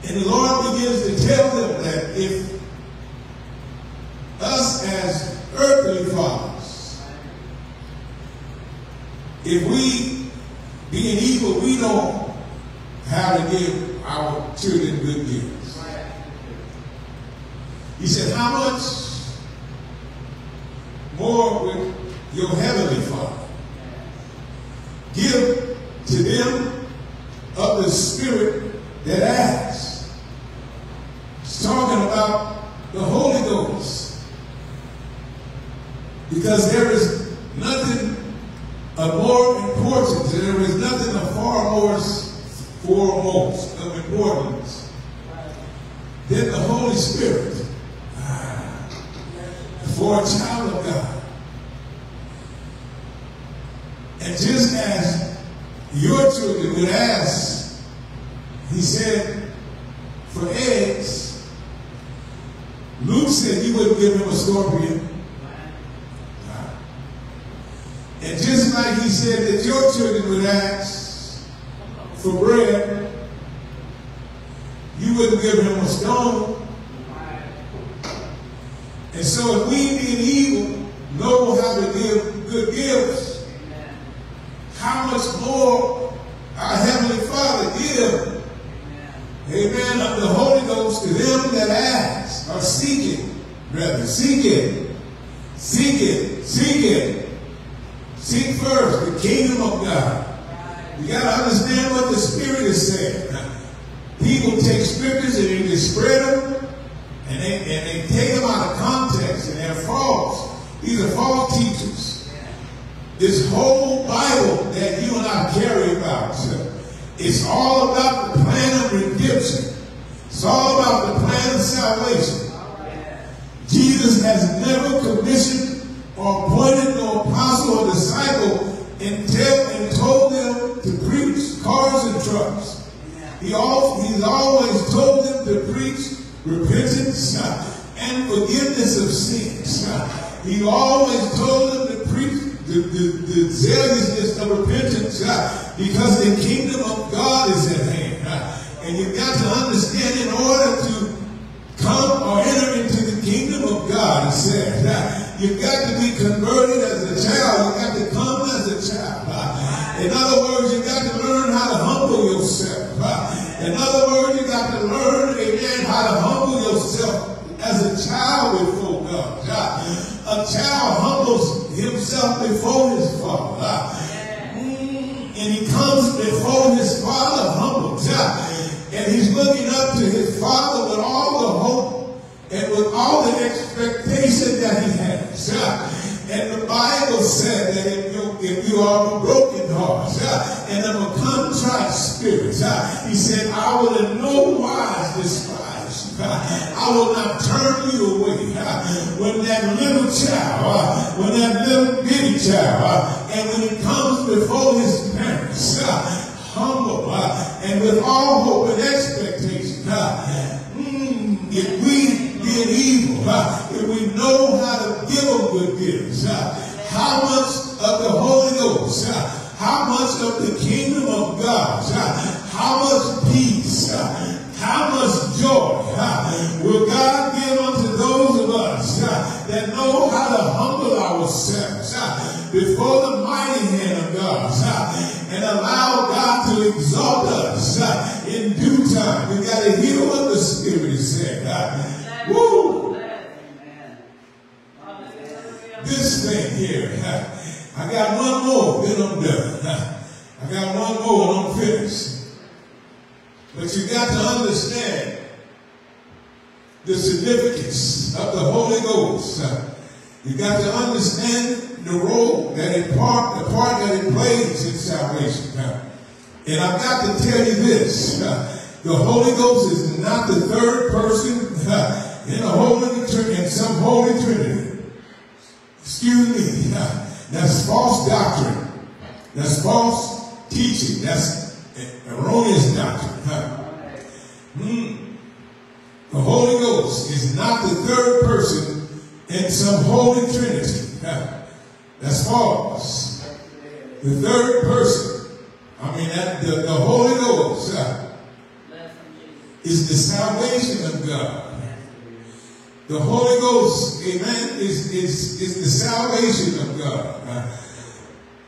And the Lord begins to tell them that if us as earthly fathers, if we, being evil, we know how to give our children good gifts. He said, how much more will your heavenly Father give to them of the Spirit that asks? He's talking about the Holy Ghost. Because there is nothing of more importance, there is nothing of far more foremost of importance than the Holy Spirit. For a child of God. And just as your children would ask, he said, for eggs, Luke said you wouldn't give him a scorpion. And just like he said that your children would ask for bread, you wouldn't give him a stone. And so if we being evil know how to give good gifts, how much more our Heavenly Father give, amen, of the Holy Ghost to them that ask, or seek it, rather. Seek it. Seek it. Seek it. Seek first the kingdom of God. You got to understand what the Spirit is saying. People take scriptures and they just spread them. And they take them out of context, and they're false. These are false teachers. This whole Bible that you and I carry about, it's all about the plan of redemption. It's all about the plan of salvation. Jesus has never commissioned or appointed no apostle or disciple and told them to preach cars and trucks. He's always told them to preach repentance and forgiveness of sins. He always told them to preach the zealousness of repentance because the kingdom of God is at hand. And you've got to understand, in order to come or enter into the kingdom of God, it says, you've got to be converted as a child. You've got to come as a child. In other words, you've got to learn how to humble yourself. In other words, you've got to learn, amen, how to humble yourself as a child before God. A child humbles himself before his father. And he comes before his father humbled. And he's looking up to his father with all the hope and with all the expectation that he has. And the Bible said that if you are a broken heart and of a contrite spirit, he said, I will in no wise despise you. I will not turn you away. When that little child, when that little bitty child, and when he comes before his parents, humble and with all hope and expectation, if we did evil, if we know how to give them good gifts, how much of the Holy Ghost, how much of the kingdom of God, how much peace, how much joy will God give unto those of us that know how to humble ourselves before the mighty hand of God and allow God to exalt us in due time. We got to hear what the Spirit is saying. Woo! This thing here, I got one more, then I'm done. I got one more and I'm finished. But you got to understand the significance of the Holy Ghost. You got to understand the role that the part that it plays in salvation. And I've got to tell you this: the Holy Ghost is not the third person in some Holy Trinity. Excuse me. That's false doctrine. That's false teaching. That's erroneous doctrine. The Holy Ghost is not the third person in some Holy Trinity. That's false. The third person, the Holy Ghost is the salvation of God. The Holy Ghost, amen, is the salvation of God.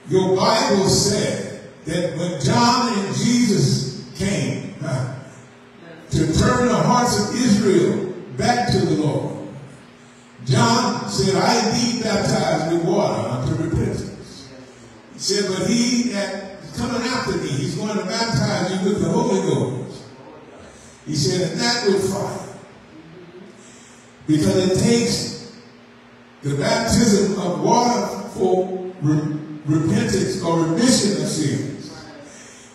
Your Bible said that when John and Jesus came to turn the hearts of Israel back to the Lord, John said, I indeed baptize with water unto repentance. He said, but he that is coming after me, he's going to baptize you with the Holy Ghost. He said, and that with fire. Because it takes the baptism of water for repentance or remission of sins.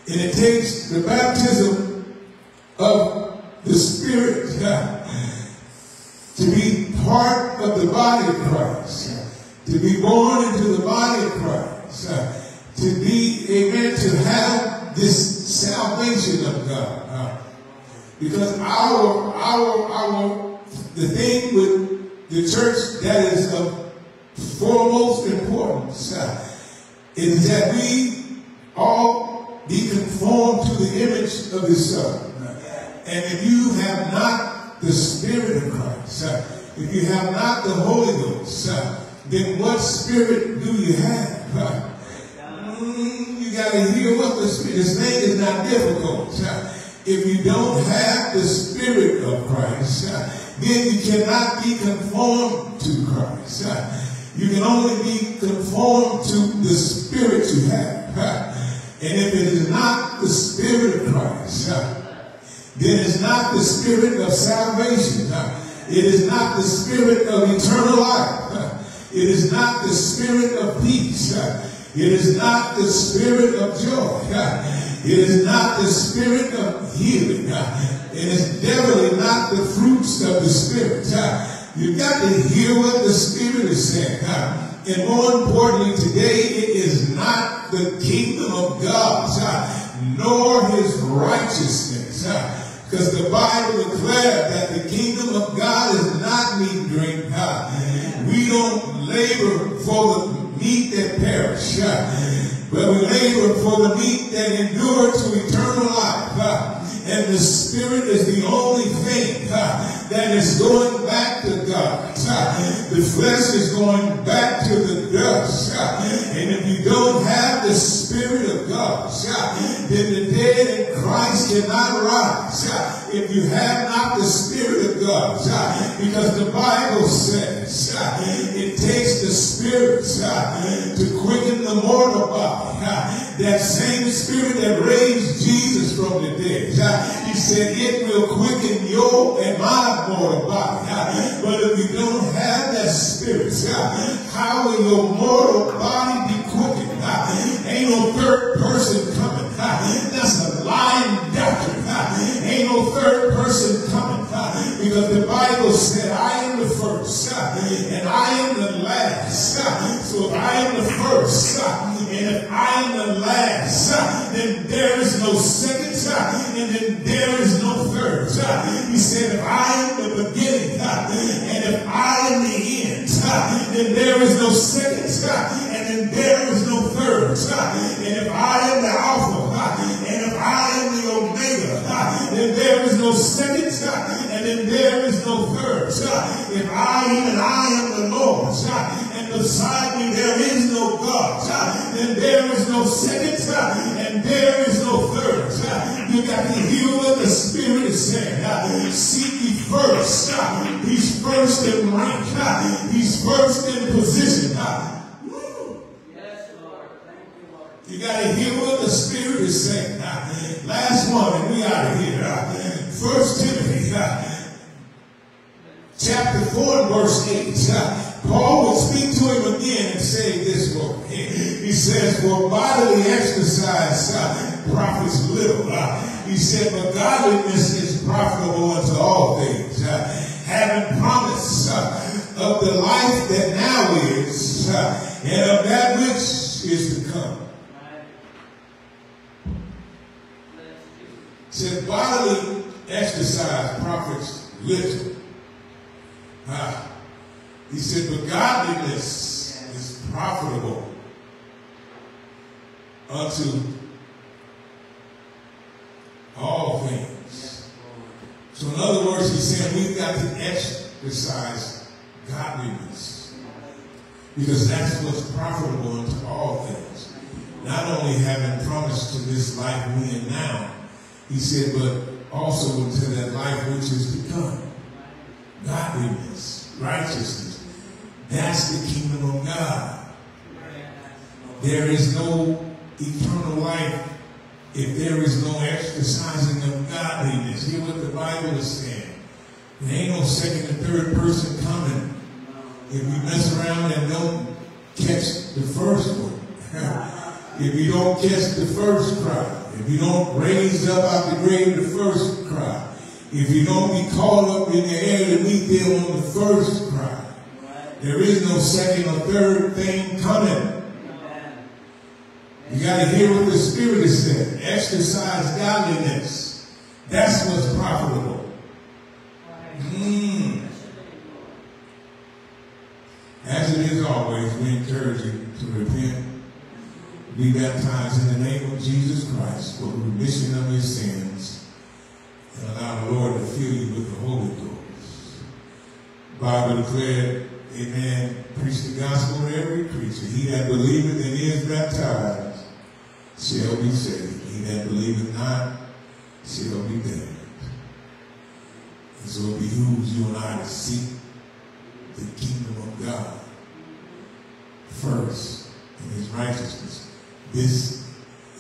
And it takes the baptism of the Spirit to be part of the body of Christ, to be born into the body of Christ, to be, amen, to have this salvation of God. Because the thing with the church that is of foremost importance is that we all be conformed to the image of His Son. And if you have not the Spirit of Christ, if you have not the Holy Ghost, then what spirit do you have? You got to hear what the Spirit. This thing is not difficult. If you don't have the Spirit of Christ, then you cannot be conformed to Christ. You can only be conformed to the Spirit you have. And if it is not the Spirit of Christ, then it's not the Spirit of salvation. It is not the Spirit of eternal life. It is not the Spirit of peace. It is not the Spirit of joy. It is not the Spirit of healing. It is definitely not the fruits of the Spirit. You've got to hear what the Spirit is saying. And more importantly, today it is not the kingdom of God, nor his righteousness. Because the Bible declared that the kingdom of God is not meat and drink. We don't labor for the meat that perish, but we labor for the meat that endure to eternal life. And the Spirit is the only thing that is going back to God. The flesh is going back to the dust. And if you don't have the Spirit of God, then the dead in Christ cannot rise. If you have not the Spirit of God, because the Bible says it takes the Spirit to quicken the mortal body. That same Spirit that raised Jesus from the dead. He said it will quicken your and my mortal body. But if you don't have that Spirit, how will your mortal body be quickened? Ain't no third person coming. That's a lying doctrine. Ain't no third person coming. Because the Bible said, I am the first and I am the last. So if I am the first and if I am the last, then there is no second and then there is no third. He said, if I am the beginning and if I am the end, then there is no second and then there is no third. And if I am the Alpha and if I am the Omega, then there is no second and then there is no third. If I am the Lord and beside me there is no God, then there is no second and there is no third. You got to hear what the Spirit is saying. Seek ye first. He's first in rank. He's first in position. Yes, Lord. Thank you, Lord. You got to hear what the Spirit is saying. Last one, and we out of here. 1 Timothy chapter 4 and verse 8. Paul would speak to him again and say this word. He says, for bodily exercise profits little. He said, but godliness is profitable unto all things, having promise of the life that now is, and of that which is to come. He said, bodily exercise profits little. He said, but godliness is profitable unto all things. So in other words, he's saying we've got to exercise godliness, because that's what's profitable unto all things. Not only having promised to this life we in now, he said, but also into that life which is to come. Godliness, righteousness. That's the kingdom of God. There is no eternal life if there is no exercising of godliness. Hear what the Bible is saying. There ain't no second and third person coming if we mess around and don't catch the first one. If you don't catch the first cry. If you don't raise up out the grave the first cry. If you don't be caught up in the air to meet them on the first cry. There is no second or third thing coming. You got to hear what the Spirit is saying. Exercise godliness. That's what's profitable. As it is always, we encourage you to repent. Be baptized in the name of Jesus Christ for the remission of your sins. And allow the Lord to fill you with the Holy Ghost. The Bible declared, amen, preach the gospel to every creature. He that believeth and is baptized shall be saved. He that believeth not shall be damned. And so it behooves you and I to seek the kingdom of God first and his righteousness. This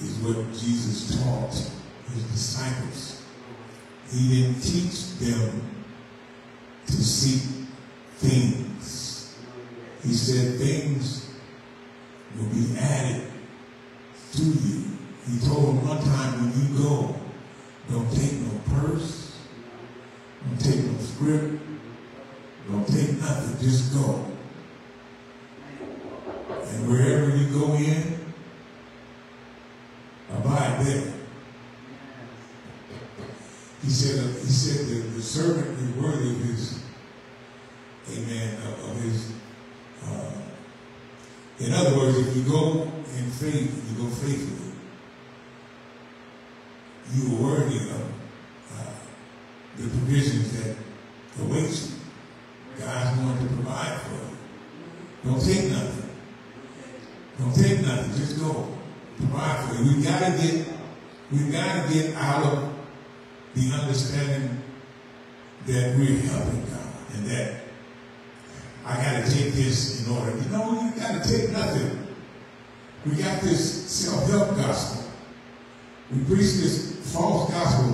is what Jesus taught his disciples. He didn't teach them to seek things. He said things will be added to you. He told them one time, when you go, don't take no purse, don't take no script, don't take nothing, just go. wherever you go in, abide there. He said that the servant is worthy of his, amen, of his, in other words, if you go in faith, you go faithfully. You are worthy of the provisions that await you. God's going to provide for you. Don't take nothing. Don't take nothing. Just go. Provide for you. We've got to get out of the understanding that we're helping God and that I got to take this in order. You know, you got to take nothing. We got this self-help gospel. We preach this false gospel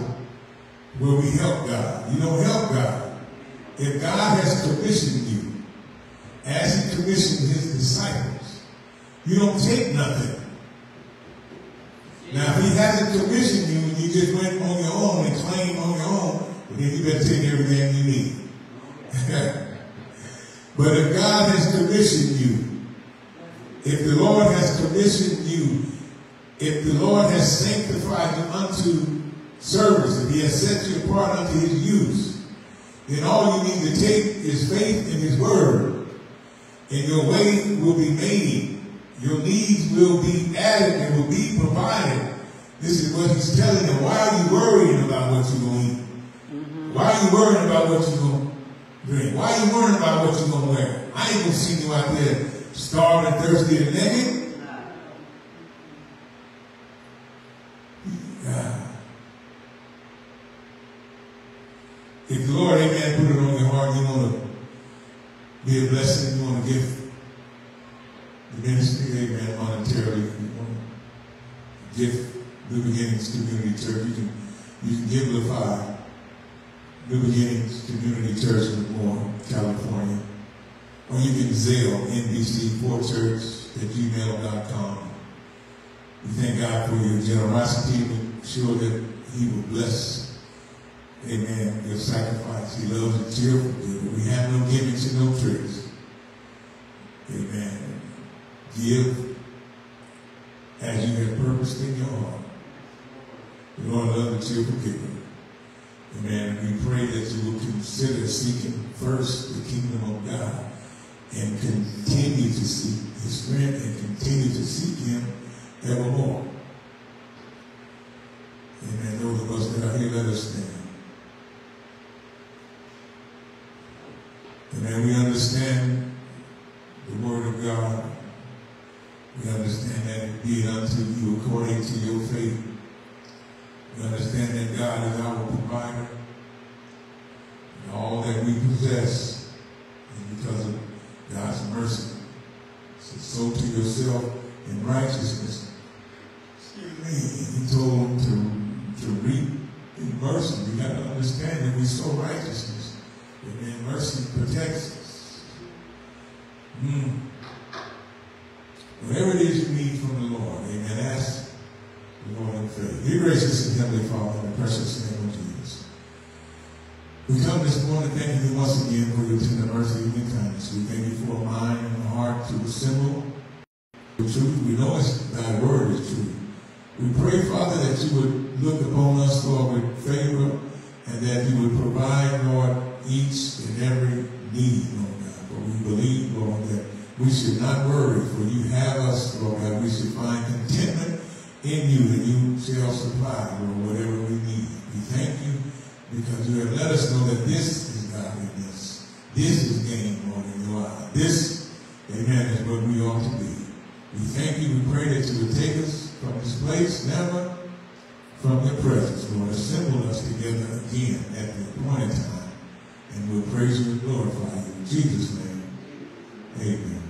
where we help God. You don't help God. If God has commissioned you, as he commissioned his disciples, you don't take nothing. Now, if he hasn't commissioned you and you just went on your own and claimed on your own, well, then you better take everything you need. But if God has commissioned you, if the Lord has commissioned you, if the Lord has sanctified you unto service, if he has set you apart unto his use, then all you need to take is faith in his word, and your way will be made. Your needs will be added and will be provided. This is what he's telling them. Why are you worrying about what you're going to eat? Why are you worrying about what you're going to drink? Why are you worrying about what you're going to wear? I ain't going to see you out there starving, thirsty, and naked. If the Lord, amen, put it on your heart, you want to be a blessing, you want to give the ministry, amen, monetarily, you want to give New Beginnings Community Church, you can give LaFi, New Beginnings Community Church in Moore, California, or you can Zelle NBC4church@gmail.com. We thank God for your generosity. We're sure that he will bless, amen, your sacrifice. He loves a cheerful giver. We have no gimmicks and no tricks. Amen. Give as you have purposed in your heart. The Lord loves a cheerful giver. Amen. We pray that you will consider seeking first the kingdom of God and continue to seek his strength and continue to seek him evermore. Amen. Those of us that are here, let us stand. Amen. We understand the word of God. We understand that it be it unto you according to your faith. We understand that God is our provider. And all that we possess is because of God's mercy. So sow to yourself in righteousness. He told them to reap in mercy. We got to understand that we sow righteousness. Amen. Mercy protects us. Whatever it is you need from the Lord, amen, ask the Lord in faith. Be gracious and Heavenly Father, in the precious name of Jesus. We come this morning thanking you once again for your tender mercy and kindness. We thank you for a mind and a heart to assemble the truth. We know thy word is true. We pray, Father, that you would look upon us, Lord, with favor, and that you would provide, Lord, each and every need, Lord God. For we believe, Lord, that we should not worry, for you have us, Lord God. We should find contentment in you, and you shall supply, Lord, whatever we need. We thank you because you have let us know that this is godliness. This is gain, Lord, in your eye. This, amen, is what we ought to be. We thank you. We pray that you would take us from this place, never from your presence, Lord. Assemble us together again at the appointed time, and we'll praise you and glorify you. In Jesus' name, amen.